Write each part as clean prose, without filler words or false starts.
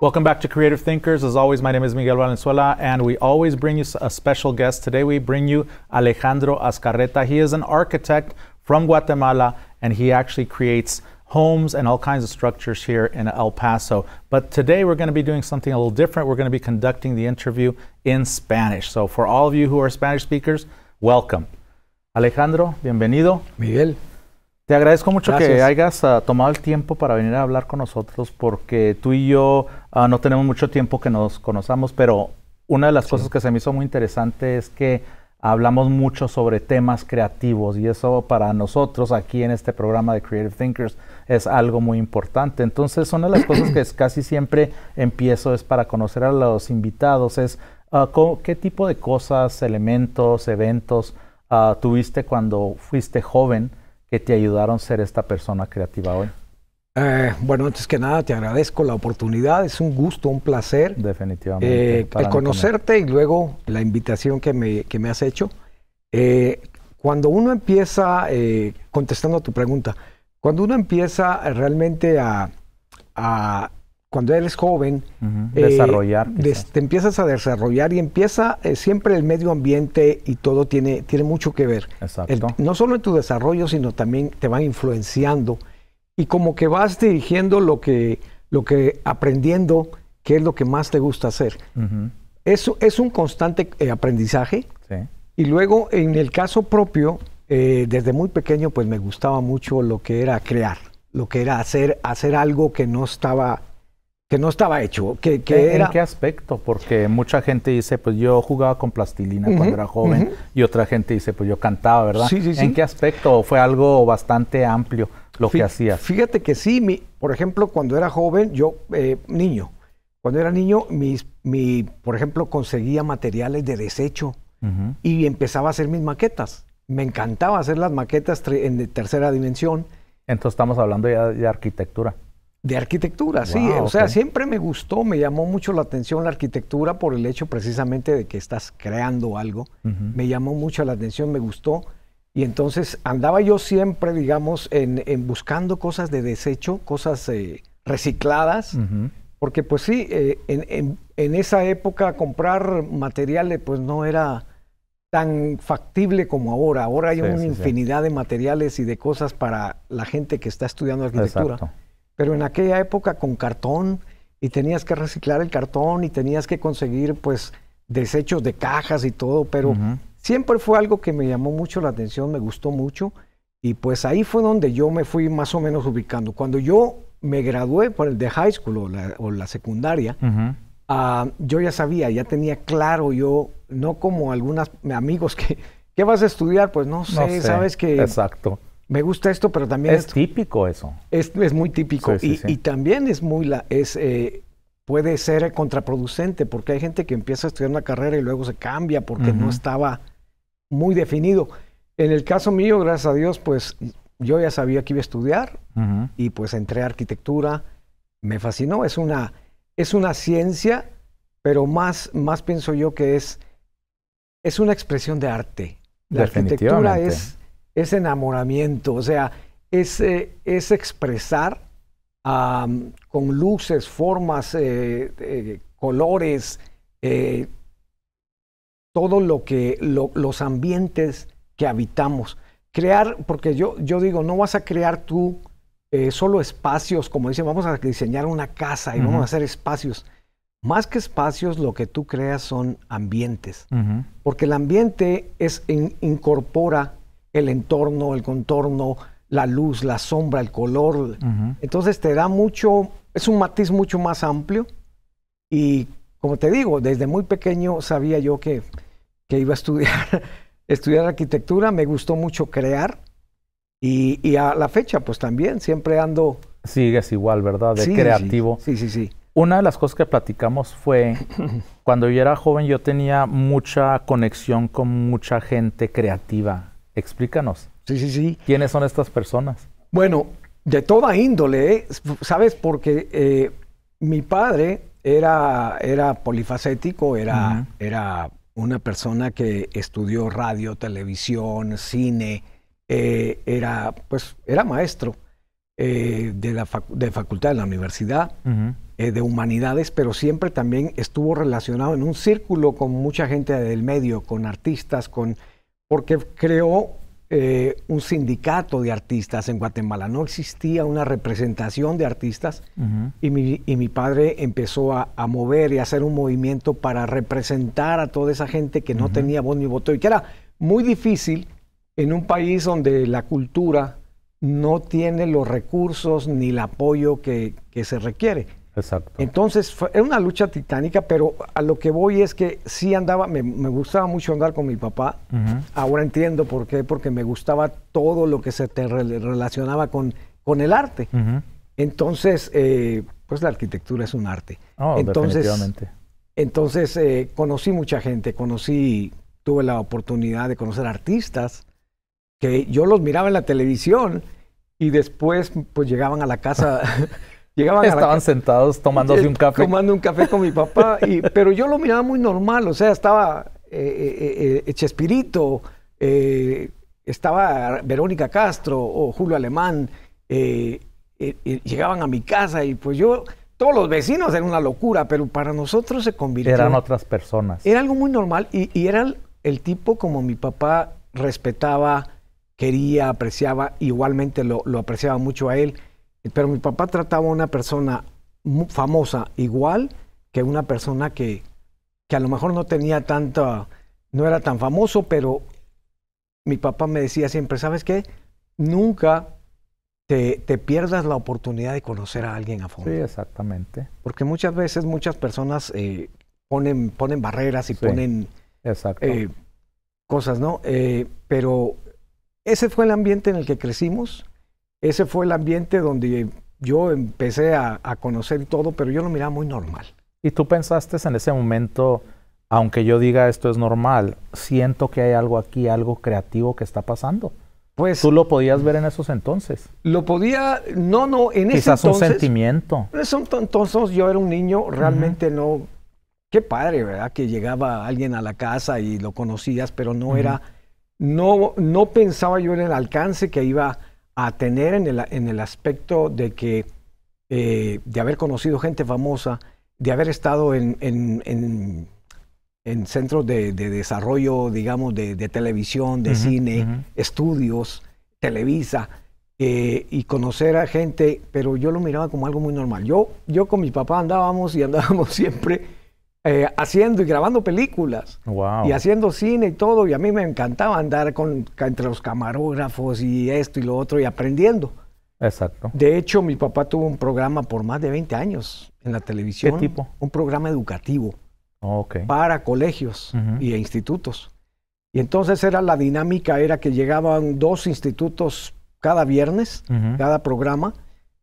Welcome back to Creative Thinkers. As always, my name is Miguel Valenzuela, and we always bring you a special guest. Today we bring you Alejandro Azcarreta. He is an architect from Guatemala, and he actually creates homes and all kinds of structures here in El Paso. But today we're going to be doing something a little different. We're going to be conducting the interview in Spanish. So for all of you who are Spanish speakers, welcome. Alejandro, bienvenido. Miguel. Te agradezco mucho Gracias. que hayas tomado el tiempo para venir a hablar con nosotros, porque tú y yo no tenemos mucho tiempo que nos conozcamos, pero una de las cosas que se me hizo muy interesante es que hablamos mucho sobre temas creativos, y eso para nosotros aquí en este programa de Creative Thinkers es algo muy importante. Entonces, una de las cosas que casi siempre empiezo es para conocer a los invitados, es qué tipo de cosas, elementos, eventos tuviste cuando fuiste joven que te ayudaron a ser esta persona creativa hoy. Bueno, antes que nada te agradezco la oportunidad, es un gusto, un placer. Definitivamente. El conocerte y luego la invitación que me has hecho. Cuando uno empieza, contestando a tu pregunta, cuando uno empieza realmente cuando eres joven, desarrollar. Te empiezas a desarrollar y empieza siempre el medio ambiente y todo tiene mucho que ver. Exacto. No solo en tu desarrollo, sino también te va influenciando y como que vas dirigiendo lo que aprendiendo, qué es lo que más te gusta hacer. Eso es un constante aprendizaje. Sí. Y luego en el caso propio, desde muy pequeño pues me gustaba mucho lo que era crear, lo que era hacer algo que no estaba hecho. ¿En qué aspecto? Porque mucha gente dice, pues yo jugaba con plastilina cuando era joven, y otra gente dice, pues yo cantaba, ¿verdad? Sí, sí, sí. ¿En qué aspecto? ¿Fue algo bastante amplio lo que hacías? Fíjate que sí, por ejemplo, cuando era joven, yo, cuando era niño, por ejemplo, conseguía materiales de desecho y empezaba a hacer mis maquetas. Me encantaba hacer las maquetas en tercera dimensión. Entonces estamos hablando ya de arquitectura. De arquitectura, sí. Wow, O sea, siempre me gustó, me llamó mucho la atención la arquitectura por el hecho precisamente de que estás creando algo. Me llamó mucho la atención, me gustó. Y entonces andaba yo siempre, digamos, en buscando cosas de desecho, cosas recicladas. Porque pues sí, en esa época comprar materiales pues no era tan factible como ahora. Ahora hay una infinidad de materiales y de cosas para la gente que está estudiando arquitectura. Exacto. Pero en aquella época con cartón, y tenías que reciclar el cartón y tenías que conseguir pues desechos de cajas y todo, pero siempre fue algo que me llamó mucho la atención, me gustó mucho, y pues ahí fue donde yo me fui más o menos ubicando. Cuando yo me gradué por el de high school o la secundaria, yo ya sabía, ya tenía claro, yo no como algunos amigos que ¿qué vas a estudiar? Pues no sé, sabes que exacto. Me gusta esto, pero también es típico eso. Es muy típico. Y también puede ser contraproducente, porque hay gente que empieza a estudiar una carrera y luego se cambia porque no estaba muy definido. En el caso mío, gracias a Dios, pues yo ya sabía que iba a estudiar y pues entré a arquitectura. Me fascinó. Es una ciencia, pero más pienso yo que es una expresión de arte. La arquitectura es enamoramiento, o sea, es expresar con luces, formas, colores, todo los ambientes que habitamos. Crear, porque yo digo, no vas a crear tú solo espacios, como dicen, vamos a diseñar una casa y vamos a hacer espacios. Más que espacios, lo que tú creas son ambientes, porque el ambiente incorpora el entorno, el contorno, la luz, la sombra, el color. Entonces te da es un matiz mucho más amplio. Y como te digo, desde muy pequeño sabía yo que iba a estudiar arquitectura. Me gustó mucho crear. Y a la fecha, pues también, siempre ando... Sigues igual, ¿verdad? De creativo. Sí. Una de las cosas que platicamos fue, cuando yo era joven, yo tenía mucha conexión con mucha gente creativa. Explícanos. Sí. ¿Quiénes son estas personas? Bueno, de toda índole, ¿sabes? Porque mi padre era polifacético, era una persona que estudió radio, televisión, cine, era maestro. de facultad de la universidad, de humanidades, pero siempre también estuvo relacionado en un círculo con mucha gente del medio, con artistas, porque creó un sindicato de artistas en Guatemala. No existía una representación de artistas y mi padre empezó a mover y a hacer un movimiento para representar a toda esa gente que no tenía voz ni voto y que era muy difícil en un país donde la cultura no tiene los recursos ni el apoyo que se requiere. Exacto. Entonces, era una lucha titánica, pero a lo que voy es que sí andaba, me gustaba mucho andar con mi papá. Ahora entiendo por qué, porque me gustaba todo lo que se relacionaba con el arte. Entonces, pues la arquitectura es un arte. Oh, definitivamente. Entonces, conocí mucha gente, tuve la oportunidad de conocer artistas que yo los miraba en la televisión y después pues llegaban a la casa... Estaban sentados tomándose un café. Tomando un café con mi papá, pero yo lo miraba muy normal, o sea, estaba Chespirito, estaba Verónica Castro o Julio Alemán, llegaban a mi casa y pues todos los vecinos eran una locura, pero para nosotros se convirtió... Eran otras personas. Era algo muy normal y era el tipo como mi papá respetaba, quería, apreciaba, igualmente lo apreciaba mucho a él. Pero mi papá trataba a una persona famosa igual que una persona que a lo mejor no era tan famoso, pero mi papá me decía siempre, ¿sabes qué? Nunca te pierdas la oportunidad de conocer a alguien a fondo. Sí, exactamente. Porque muchas veces muchas personas ponen barreras y ponen cosas, ¿no? Pero ese fue el ambiente en el que crecimos. Ese fue el ambiente donde yo empecé a conocer todo, pero yo lo miraba muy normal. ¿Y tú pensaste en ese momento, aunque yo diga esto es normal, siento que hay algo aquí, algo creativo que está pasando? Pues, ¿tú lo podías ver en esos entonces? Lo podía, no, en ese entonces... Quizás un sentimiento. En ese entonces yo era un niño, realmente no... Qué padre, ¿verdad? Que llegaba alguien a la casa y lo conocías, pero no era... No pensaba yo en el alcance que iba a tener en el aspecto de que de haber conocido gente famosa, de haber estado en centros de desarrollo, digamos, de televisión, de cine, estudios, Televisa, y conocer a gente, pero yo lo miraba como algo muy normal. Yo con mi papá andábamos siempre haciendo y grabando películas, y haciendo cine y todo, y a mí me encantaba andar entre los camarógrafos y esto y lo otro, y aprendiendo. Exacto. De hecho, mi papá tuvo un programa por más de 20 años en la televisión. ¿Qué tipo? Un programa educativo para colegios y institutos. Y entonces la dinámica era que llegaban 2 institutos cada viernes, cada programa,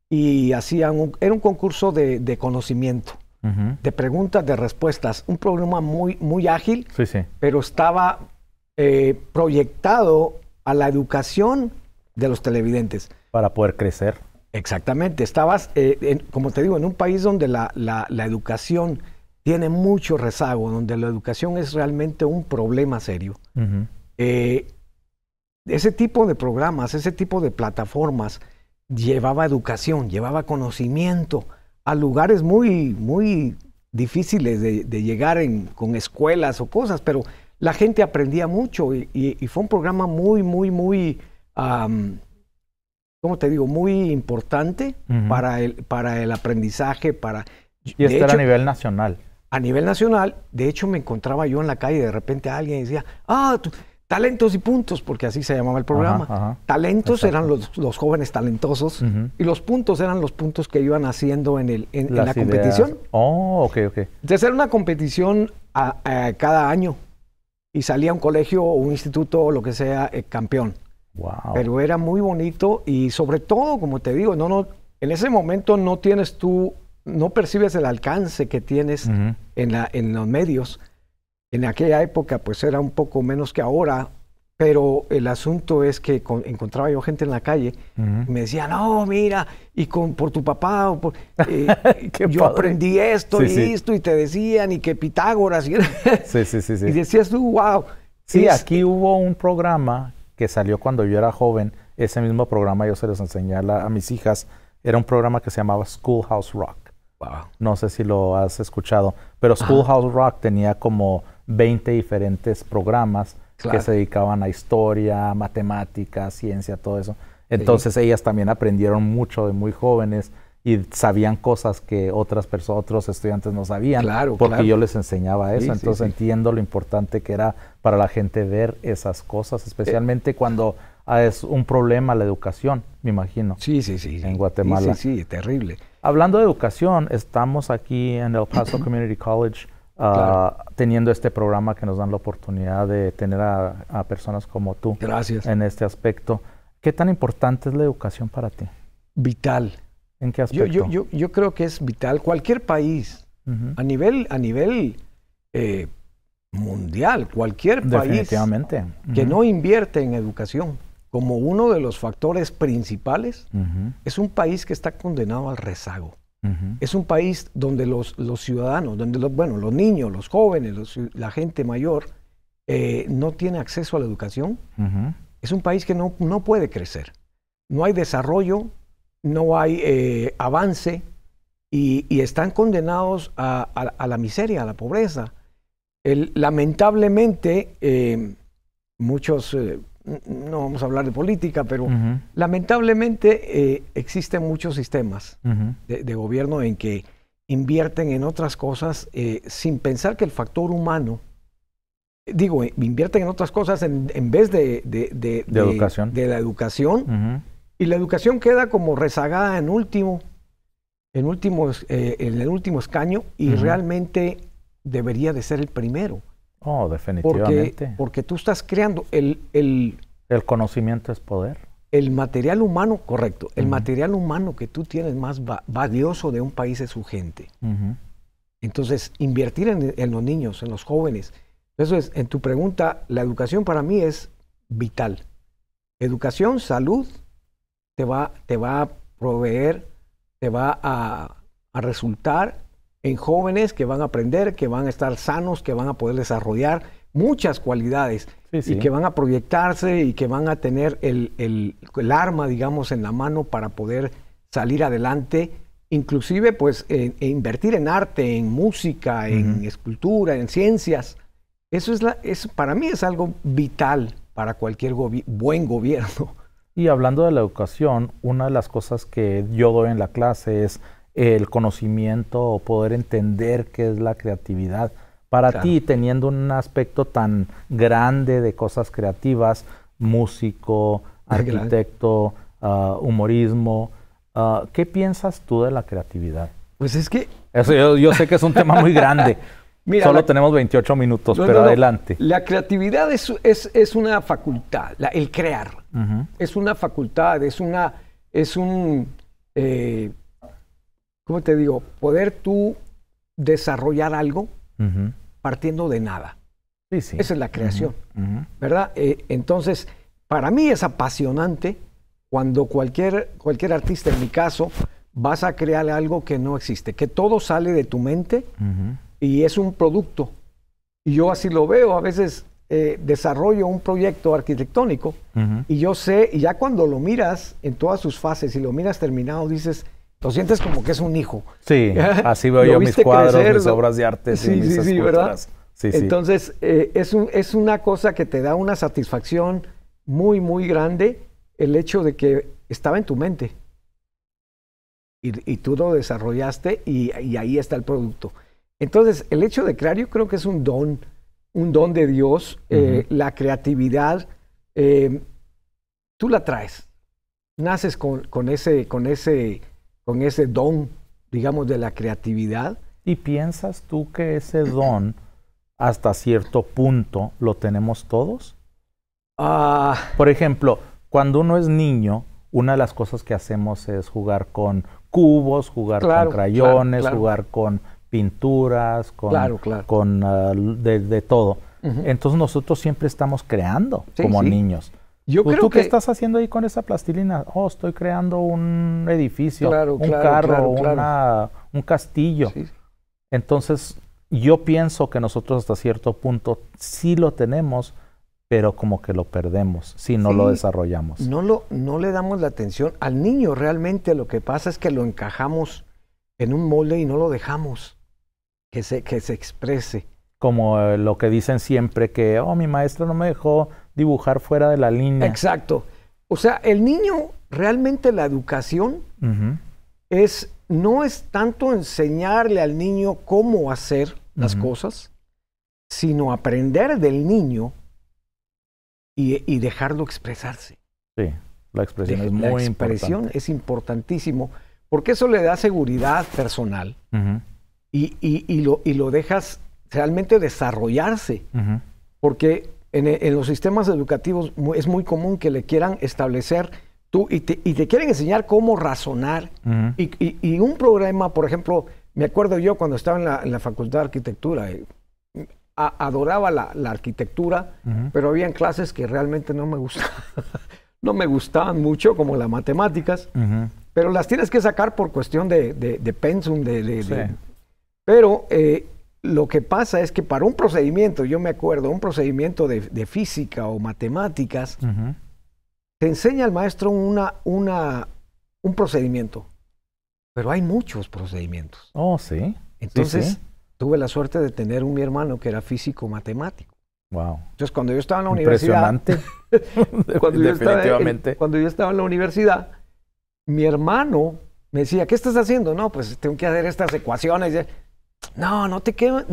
y era un concurso de conocimiento. De preguntas, de respuestas. Un programa muy, muy ágil, pero estaba proyectado a la educación de los televidentes. Para poder crecer. Exactamente. Estabas, como te digo, en un país donde la educación tiene mucho rezago, donde la educación es realmente un problema serio. Ese tipo de programas, ese tipo de plataformas llevaba educación, llevaba conocimiento a lugares muy, muy difíciles de llegar con escuelas o cosas, pero la gente aprendía mucho y fue un programa muy, muy, muy, ¿cómo te digo? Muy importante para el aprendizaje. Y esto era a nivel nacional. A nivel nacional, de hecho me encontraba yo en la calle, de repente alguien decía, Talentos y Puntos, porque así se llamaba el programa. Talentos eran los jóvenes talentosos y los puntos eran los puntos que iban haciendo en la competición. Ok. Entonces era una competición cada año y salía un colegio o un instituto o lo que sea campeón. Wow. Pero era muy bonito y sobre todo, como te digo, en ese momento no percibes el alcance que tienes en los medios. En aquella época, pues era un poco menos que ahora, pero el asunto es que encontraba yo gente en la calle y me decía, no, mira, por tu papá, yo aprendí esto esto, y te decían, y que Pitágoras, y decías tú, wow. Sí, aquí hubo un programa que salió cuando yo era joven, ese mismo programa yo se los enseñé a mis hijas. Era un programa que se llamaba Schoolhouse Rock. Wow. No sé si lo has escuchado, pero Schoolhouse Rock tenía como 20 diferentes programas que se dedicaban a historia, matemáticas, ciencia, todo eso. Entonces ellas también aprendieron mucho de muy jóvenes y sabían cosas que otros estudiantes no sabían, porque yo les enseñaba eso. Entonces entiendo lo importante que era para la gente ver esas cosas, especialmente cuando es un problema la educación, me imagino. Sí. En Guatemala. Sí, terrible. Hablando de educación, estamos aquí en El Paso Community College teniendo este programa que nos dan la oportunidad de tener a personas como tú. Gracias. En este aspecto. ¿Qué tan importante es la educación para ti? Vital. ¿En qué aspecto? Yo creo que es vital. Cualquier país, a nivel mundial, cualquier país que no invierte en educación como uno de los factores principales, es un país que está condenado al rezago. Es un país donde los ciudadanos, donde los niños, los jóvenes, la gente mayor, no tiene acceso a la educación. Es un país que no puede crecer. No hay desarrollo, no hay avance y están condenados a la miseria, a la pobreza. Lamentablemente, muchos, no vamos a hablar de política, pero lamentablemente existen muchos sistemas de gobierno en que invierten en otras cosas sin pensar que el factor humano, invierten en otras cosas en vez de la educación. Y la educación queda como rezagada en el último escaño y realmente debería de ser el primero. Oh, definitivamente. Porque tú estás creando el conocimiento es poder. El material humano, correcto. El material humano que tú tienes más valioso de un país es su gente. Entonces, invertir en los niños, en los jóvenes. Entonces, en tu pregunta, la educación para mí es vital. Educación, salud, te va a proveer, te va a resultar en jóvenes que van a aprender, que van a estar sanos, que van a poder desarrollar muchas cualidades y que van a proyectarse y que van a tener el arma, digamos, en la mano para poder salir adelante, inclusive pues invertir en arte, en música, en escultura, en ciencias. Eso para mí es algo vital para cualquier buen gobierno. Y hablando de la educación, una de las cosas que yo doy en la clase es el conocimiento o poder entender qué es la creatividad. Para ti, teniendo un aspecto tan grande de cosas creativas, músico, arquitecto, humorismo, ¿qué piensas tú de la creatividad? Pues es que... Eso yo sé que es un tema muy grande. Mira, solo tenemos 28 minutos, pero adelante. La creatividad es una facultad, el crear. Es una facultad, ¿cómo te digo? Poder tú desarrollar algo partiendo de nada. Esa es la creación, ¿verdad? Entonces, para mí es apasionante cuando cualquier artista, en mi caso, vas a crear algo que no existe, que todo sale de tu mente y es un producto. Y yo así lo veo, a veces desarrollo un proyecto arquitectónico y yo sé, y ya cuando lo miras en todas sus fases y lo miras terminado, dices... Lo sientes como que es un hijo. Sí, así veo yo mis cuadros, mis obras de arte. Sí, ¿verdad? Sí. Entonces, es una cosa que te da una satisfacción muy, muy grande el hecho de que estaba en tu mente. Y tú lo desarrollaste y ahí está el producto. Entonces, el hecho de crear yo creo que es un don de Dios. La creatividad, tú la traes. Naces con ese don, digamos, de la creatividad. ¿Y piensas tú que ese don, hasta cierto punto, lo tenemos todos? Por ejemplo, cuando uno es niño, una de las cosas que hacemos es jugar con cubos, jugar con crayones, jugar con pinturas, de todo. Entonces nosotros siempre estamos creando como niños. ¿Tú qué estás haciendo ahí con esa plastilina? Oh, estoy creando un edificio, un carro, un castillo. Entonces, yo pienso que nosotros hasta cierto punto sí lo tenemos, pero como que lo perdemos si no Sí, lo desarrollamos. no le damos la atención. Al niño realmente lo que pasa es que lo encajamos en un molde y no lo dejamos que se exprese. Como lo que dicen siempre que, oh, mi maestra no me dejó dibujar fuera de la línea. Exacto. O sea, el niño, realmente la educación Ujú, no es tanto enseñarle al niño cómo hacer las Ujú. cosas, sino aprender del niño y dejarlo expresarse. Sí, la expresión es La muy expresión importante. es importantísimo, porque eso le da seguridad personal Ujú, y lo dejas realmente desarrollarse, ujú, porque en los sistemas educativos es muy común que le quieran establecer y te quieren enseñar cómo razonar. ujú. Y un programa, por ejemplo, me acuerdo yo cuando estaba en la Facultad de Arquitectura, adoraba la arquitectura, Ujú. pero habían clases que realmente no me gustaban, no me gustaban mucho, como las matemáticas, Ujú. pero las tienes que sacar por cuestión de pensum, Sí. pero lo que pasa es que para un procedimiento, yo me acuerdo, un procedimiento de física o matemáticas, Ujú. te enseña el maestro un procedimiento, pero hay muchos procedimientos. Oh, sí. Entonces, Sí, sí. tuve la suerte de tener mi hermano que era físico matemático. Wow. Entonces, cuando yo estaba en la universidad, Impresionante. Definitivamente. cuando yo estaba en la universidad, mi hermano me decía, ¿qué estás haciendo? No, pues tengo que hacer estas ecuaciones. No, no te quemes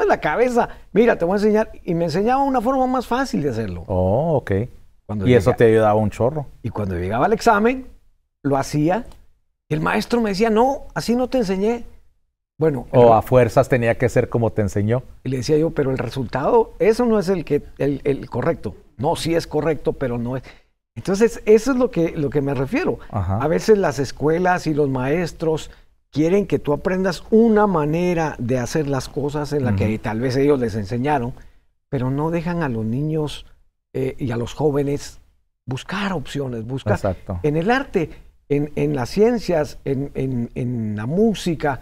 la cabeza. Mira, te voy a enseñar. Y me enseñaba una forma más fácil de hacerlo. Oh, ok. Cuando Y eso te ayudaba un chorro. Y cuando llegaba al examen, lo hacía. El maestro me decía, no, así no te enseñé. Bueno, O a fuerzas tenía que ser como te enseñó. y le decía yo, pero el resultado, eso no es el correcto. No, sí es correcto, pero no es. Entonces, eso es lo que me refiero. Ajá. A veces las escuelas y los maestros quieren que tú aprendas una manera de hacer las cosas en la que tal vez ellos les enseñaron, pero no dejan a los niños y a los jóvenes buscar opciones, buscar. Exacto. En el arte, en las ciencias, en la música,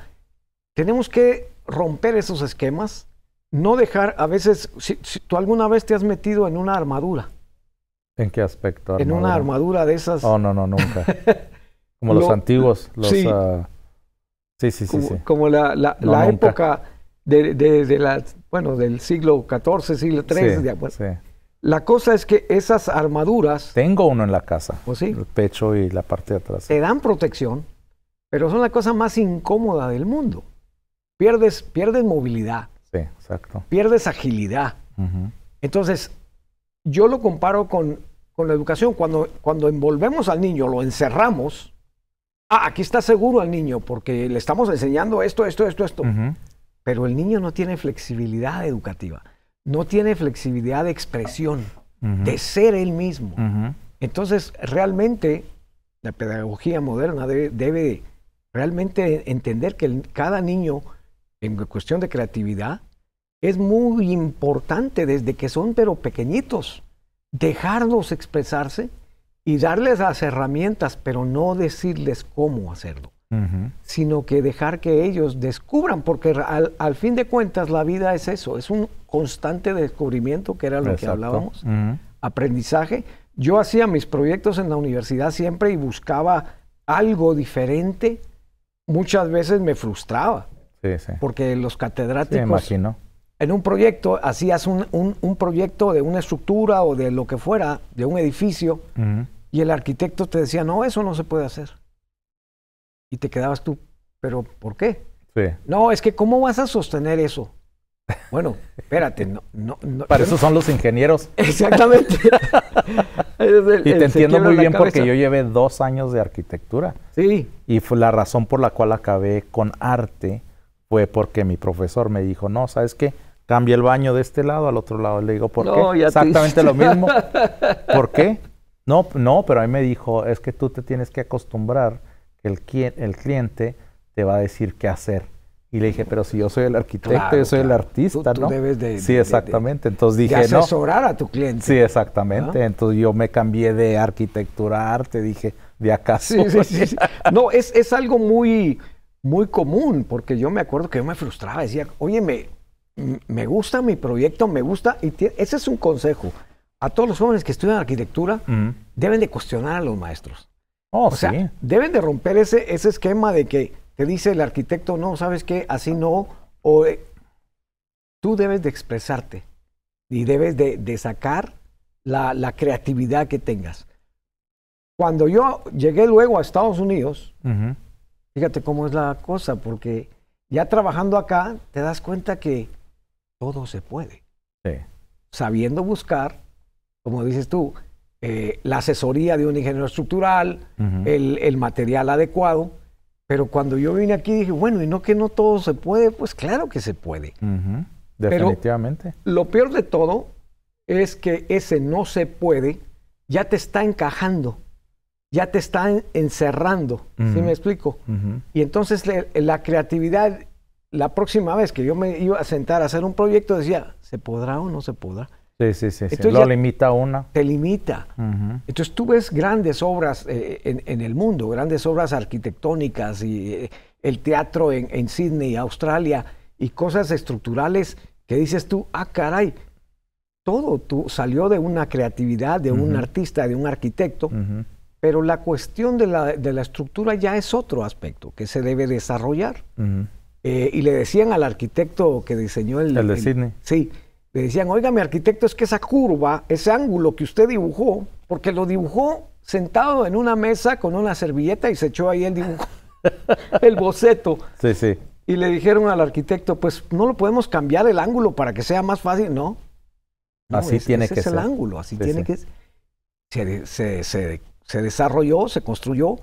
tenemos que romper esos esquemas, no dejar, a veces, si tú alguna vez te has metido en una armadura, ¿En qué aspecto? en una armadura de esas, Oh, no, nunca. Como los antiguos. Sí. Sí. como la No, nunca. época del siglo XIV, siglo XIII. Sí. La cosa es que esas armaduras, Tengo uno en la casa. pues sí, El pecho y la parte de atrás. te dan protección, pero son la cosa más incómoda del mundo. Pierdes movilidad, Sí, exacto. pierdes agilidad. Ujú. Entonces, yo lo comparo con la educación. Cuando envolvemos al niño, lo encerramos. Aquí está seguro el niño porque le estamos enseñando esto. Ujú. Pero el niño no tiene flexibilidad educativa, no tiene flexibilidad de expresión, Ujú. de ser él mismo. Ujú. Entonces, realmente, la pedagogía moderna debe realmente entender que cada niño, en cuestión de creatividad, es muy importante desde que son pero pequeñitos, dejarlos expresarse y darles las herramientas, pero no decirles cómo hacerlo, Ujú. sino que dejar que ellos descubran, porque al fin de cuentas la vida es eso, es un constante descubrimiento, que era lo que Exacto. hablábamos, Ujú. aprendizaje. Yo hacía mis proyectos en la universidad siempre y buscaba algo diferente. Muchas veces me frustraba, Sí, sí. porque los Sí, catedráticos, imagino. en un proyecto, hacías un proyecto de una estructura o de lo que fuera, de un edificio, Ujú. y el arquitecto te decía, no, eso no se puede hacer. Y te quedabas tú, ¿pero por qué? Sí. No, es que ¿cómo vas a sostener eso? Bueno, espérate, no. Para eso son los ingenieros. Exactamente. Y te entiendo muy bien porque yo llevé 2 años de arquitectura. Sí. Y fue la razón por la cual acabé con arte fue porque mi profesor me dijo, no, ¿sabes qué? Cambia el baño de este lado al otro lado. Le digo, ¿por qué? Exactamente lo mismo. ¿Por qué? No, pero a mí me dijo, es que tú te tienes que acostumbrar que el cliente te va a decir qué hacer. Y le dije, pero si yo soy el arquitecto, Claro, yo soy el claro. artista, Tú ¿no? debes Sí, exactamente. Entonces dije, de no. asesorar a tu cliente. Sí, exactamente. ¿Ah? Entonces yo me cambié de arquitectura a arte, dije, ¿de acaso? Sí. No, es algo muy, muy común, porque yo me acuerdo que yo me frustraba, decía, oye, me gusta mi proyecto, me gusta, y ese es un consejo. a todos los jóvenes que estudian arquitectura, deben de cuestionar a los maestros. O sea, sí. deben de romper ese esquema de que te dice el arquitecto, no, ¿sabes qué? Así no. O tú debes de expresarte y debes de sacar la creatividad que tengas. Cuando yo llegué luego a Estados Unidos, fíjate cómo es la cosa, porque ya trabajando acá te das cuenta que todo se puede. Sí. Sabiendo buscar, como dices tú, la asesoría de un ingeniero estructural, el material adecuado. Pero cuando yo vine aquí dije, bueno, ¿y no que no todo se puede? Pues claro que se puede. Definitivamente. Pero lo peor de todo es que ese no se puede ya te está encajando, ya te está encerrando. ¿Sí me explico? Y entonces la creatividad, la próxima vez que yo me iba a sentar a hacer un proyecto, decía, ¿se podrá o no se podrá? Sí. Entonces Lo limita una. Te limita. Entonces tú ves grandes obras en el mundo, grandes obras arquitectónicas y el teatro en Sydney, Australia, y cosas estructurales que dices tú, ah, caray, todo salió de una creatividad, de un artista, de un arquitecto, pero la cuestión de la estructura ya es otro aspecto que se debe desarrollar. Y le decían al arquitecto que diseñó el de Sydney. Sí. Le decían, oiga, mi arquitecto, es que esa curva, ese ángulo que usted dibujó, porque lo dibujó sentado en una mesa con una servilleta y se echó ahí el dibujo, el boceto. Sí. Y le dijeron al arquitecto, pues no lo podemos cambiar el ángulo para que sea más fácil. No, así tiene ese que es ser. el ángulo, así tiene que ser. Se desarrolló, se construyó.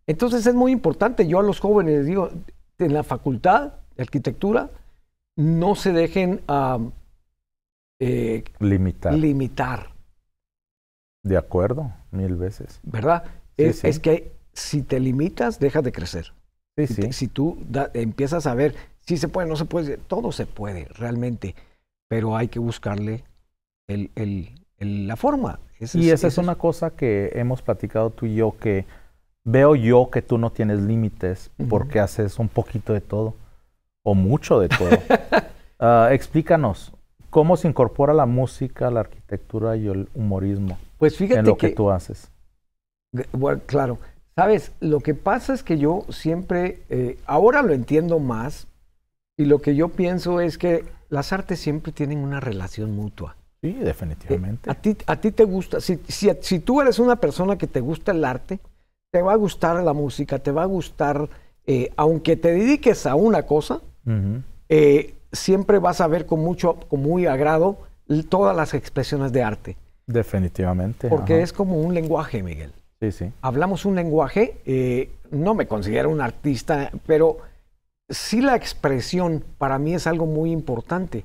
Entonces es muy importante. Yo a los jóvenes les digo, en la facultad de arquitectura, no se dejen limitar. De acuerdo, 1000 veces. ¿Verdad? Sí. Es que si te limitas, dejas de crecer. Sí. Si tú empiezas a ver si se puede, no se puede, todo se puede realmente, pero hay que buscarle la forma. Esa es una cosa que hemos platicado tú y yo, que veo yo que tú no tienes límites porque haces un poquito de todo o mucho de todo. Explícanos. ¿Cómo se incorpora la música, la arquitectura y el humorismo pues fíjate en lo que tú haces? Bueno, claro. Sabes, lo que pasa es que yo siempre, ahora lo entiendo más, y lo que yo pienso es que las artes siempre tienen una relación mutua. Sí, definitivamente. A ti te gusta, si tú eres una persona que te gusta el arte, te va a gustar la música, te va a gustar, aunque te dediques a una cosa, siempre vas a ver con muy agrado todas las expresiones de arte. Definitivamente. Porque es como un lenguaje, Miguel. Sí. Hablamos un lenguaje, no me considero un artista, pero sí la expresión para mí es algo muy importante.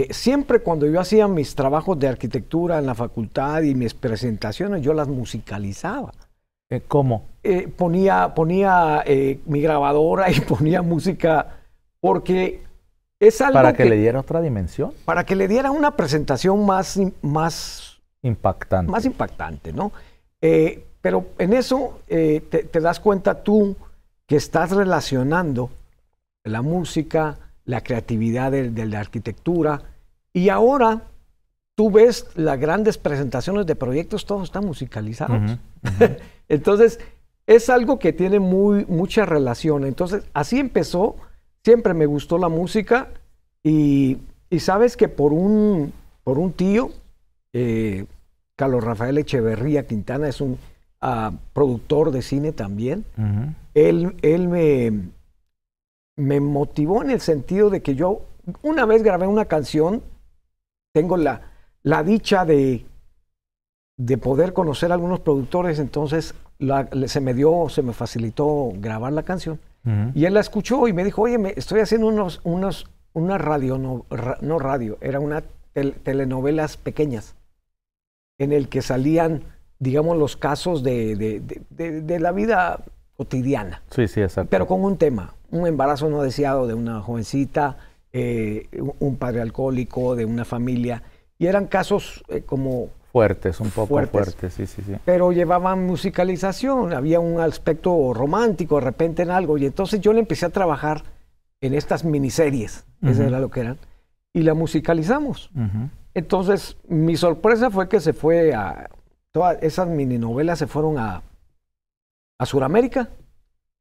Siempre cuando yo hacía mis trabajos de arquitectura en la facultad y mis presentaciones, yo las musicalizaba. ¿Cómo? Ponía mi grabadora y ponía música porque es algo para que le diera otra dimensión. Para que le diera una presentación más impactante. Más impactante, ¿no? Pero en eso te das cuenta tú que estás relacionando la música, la creatividad de la arquitectura, y ahora tú ves las grandes presentaciones de proyectos, todos están musicalizados. Entonces, es algo que tiene mucha relación. Entonces, así empezó. Siempre me gustó la música y sabes que por un tío, Carlos Rafael Echeverría Quintana, es un productor de cine también. Él me motivó en el sentido de que yo una vez grabé una canción, tengo la dicha de poder conocer a algunos productores, entonces se me facilitó grabar la canción. Y él la escuchó y me dijo, oye, estoy haciendo una radio, no radio, era una telenovelas pequeñas en el que salían, digamos, los casos de la vida cotidiana. Sí, exacto. Pero con un tema, un embarazo no deseado de una jovencita, un padre alcohólico, de una familia, y eran casos como... Fuertes, un poco fuertes, sí. Pero llevaban musicalización, había un aspecto romántico de repente en algo, y entonces yo le empecé a trabajar en estas miniseries, eso era lo que eran, y la musicalizamos. Entonces, mi sorpresa fue que se fue todas esas mininovelas se fueron a Sudamérica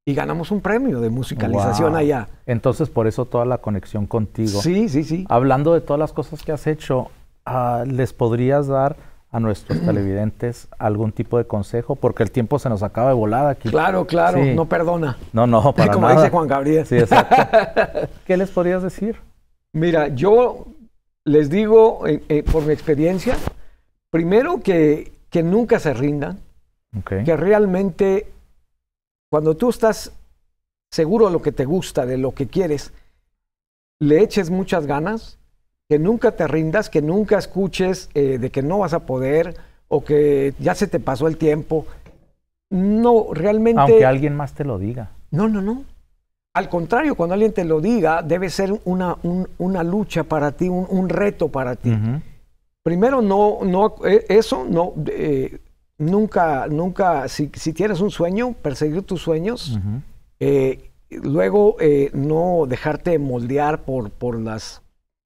y ganamos un premio de musicalización allá. Entonces, por eso toda la conexión contigo. Sí, sí, sí. Hablando de todas las cosas que has hecho, ¿les podrías dar a nuestros televidentes algún tipo de consejo? Porque el tiempo se nos acaba de volada aquí. Claro, claro, sí. no perdona. No, para como nada. dice Juan Gabriel. Sí, exacto. ¿Qué les podrías decir? Mira, yo les digo, por mi experiencia, primero que nunca se rindan, que realmente cuando tú estás seguro de lo que te gusta, de lo que quieres, le eches muchas ganas, que nunca te rindas, que nunca escuches de que no vas a poder o que ya se te pasó el tiempo. No, realmente... Aunque alguien más te lo diga. No. Al contrario, cuando alguien te lo diga, debe ser una lucha para ti, un reto para ti. Primero, nunca, si tienes un sueño, perseguir tus sueños. Luego, no dejarte moldear por las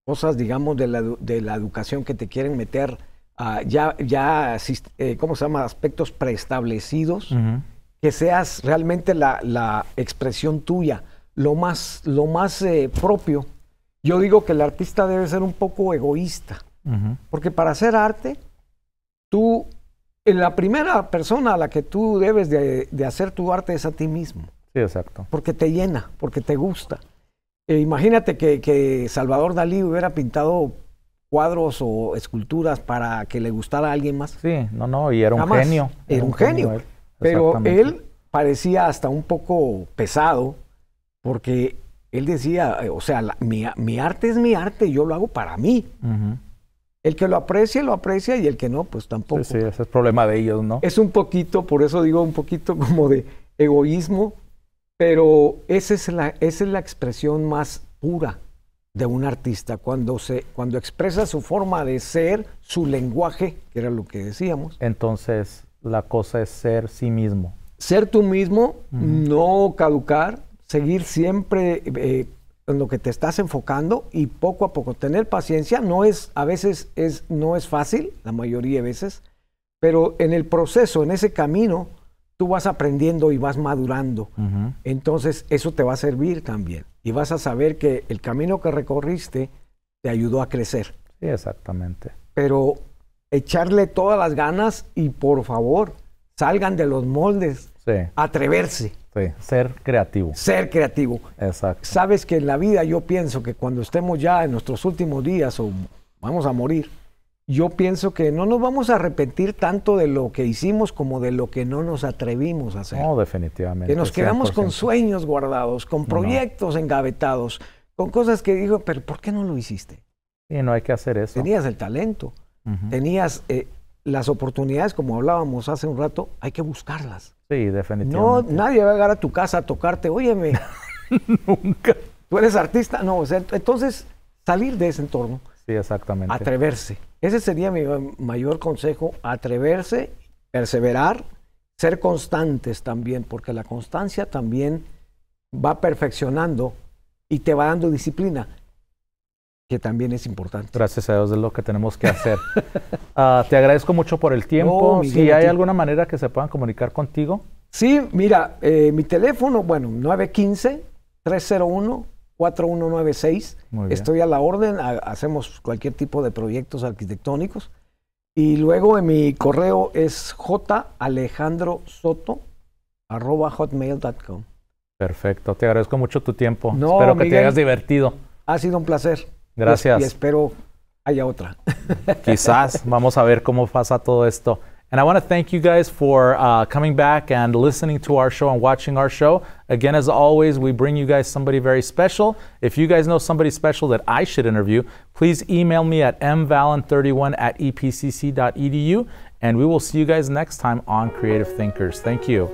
cosas, digamos, de la educación que te quieren meter, ¿cómo se llama? Aspectos preestablecidos. Que seas realmente la expresión tuya, lo más propio. Yo digo que el artista debe ser un poco egoísta, porque para hacer arte, la primera persona a la que tú debes de hacer tu arte es a ti mismo. Sí, exacto. Porque te llena, porque te gusta. Imagínate que Salvador Dalí hubiera pintado cuadros o esculturas para que le gustara a alguien más. Sí, y era un genio. Era un genio. Pero él parecía hasta un poco pesado, porque él decía, o sea, mi arte es mi arte, yo lo hago para mí. El que lo aprecia, y el que no, pues tampoco. Sí, ese es el problema de ellos, ¿no? Es un poquito, por eso digo un poquito como de egoísmo, pero esa es la expresión más pura de un artista, cuando expresa su forma de ser, su lenguaje, que era lo que decíamos. Entonces, la cosa es ser sí mismo. Ser tú mismo, no caducar, seguir siempre en lo que te estás enfocando y poco a poco tener paciencia. A veces no es fácil, la mayoría de veces, pero en el proceso, en ese camino, tú vas aprendiendo y vas madurando. Entonces, eso te va a servir también. Y vas a saber que el camino que recorriste te ayudó a crecer. Sí, exactamente. Pero echarle todas las ganas y, por favor, salgan de los moldes. Sí. Atreverse. Sí, ser creativo. Ser creativo. Exacto. Sabes que en la vida yo pienso que cuando estemos ya en nuestros últimos días o vamos a morir, yo pienso que no nos vamos a arrepentir tanto de lo que hicimos como de lo que no nos atrevimos a hacer. No, definitivamente. Que nos quedamos 100%. Con sueños guardados, con proyectos engavetados, con cosas que digo, pero ¿por qué no lo hiciste? Sí, no hay que hacer eso. Tenías el talento, tenías las oportunidades, como hablábamos hace un rato, hay que buscarlas. Sí, definitivamente. No, nadie va a llegar a tu casa a tocarte, óyeme. Nunca. ¿Tú eres artista? No, o sea, entonces salir de ese entorno. Sí, exactamente. Atreverse. Ese sería mi mayor consejo, atreverse, perseverar, ser constantes también, porque la constancia también va perfeccionando y te va dando disciplina, que también es importante. Gracias a Dios es lo que tenemos que hacer. Te agradezco mucho por el tiempo. Miguel, si hay alguna manera que se puedan comunicar contigo. Sí, mira, mi teléfono, 915-301-4196. Estoy a la orden, hacemos cualquier tipo de proyectos arquitectónicos. Y luego en mi correo es jalejandrosoto@hotmail.com. Perfecto, te agradezco mucho tu tiempo. No, espero que Miguel, te hayas divertido. Ha sido un placer. Gracias. Y espero haya otra. Quizás, vamos a ver cómo pasa todo esto. And I want to thank you guys for coming back and listening to our show and watching our show. Again, as always, we bring you guys somebody very special. If you guys know somebody special that I should interview, please email me at mvalen31@epcc.edu, and we will see you guys next time on Creative Thinkers. Thank you.